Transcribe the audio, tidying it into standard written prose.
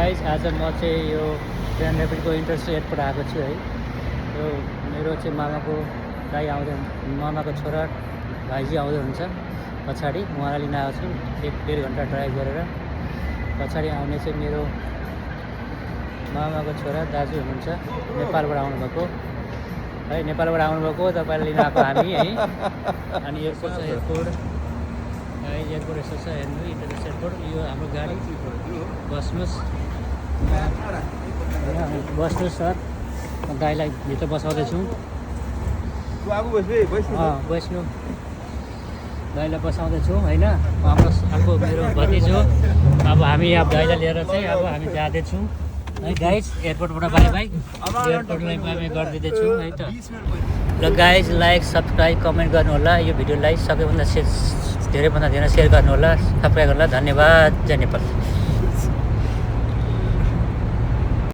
Guys आज म चाहिँ यो ग्रान्ड ऱ्यापिडको इन्टरनेसनल एयरपोर्ट आएको छु है। यो मेरो चाहिँ मामाको दाइ आउँदै मामाको छोरा भाइजी आउँदै हुन्छ पछाडि, उहाँलाई लिन आएको छु 1.5 घन्टा ड्राइभ गरेर। पछाडि आउने चाहिँ मेरो मामाको छोरा दाजु हुनुहुन्छ, नेपालबाट आउनुभएको है, नेपालबाट आउनुभएको तपाईँलाई लिन आएको हामी है। अनि यस्तो छ एयरपोर्ट है, एयरपोर्ट यस्तो छ हेर्नु, इन्टरनेसनल एयरपोर्ट। यो हाम्रो गाडी, बस्नुहोस् बस्नुहोस् सर, म दाइलाई भित्र बसाउँदैछु। बस्नु दाइलाई बसाउँदैछु होइन। हाम्रो अर्को मेरो भतिजो, अब हामी अब दाइलाई लिएर चाहिँ अब हामी जाँदैछौँ है गाइज। एयरपोर्टबाट बाई बाई, एयरपोर्टलाई बाई बाई गरिदिँदैछु है त। र गाइज लाइक सब्सक्राइब कमेन्ट गर्नु होला, यो भिडियोलाई सबैभन्दा धेरैभन्दा धेरै सेयर गर्नु होला, सब्सक्राइब गर्नु होला। धन्यवाद। जय नेपाल।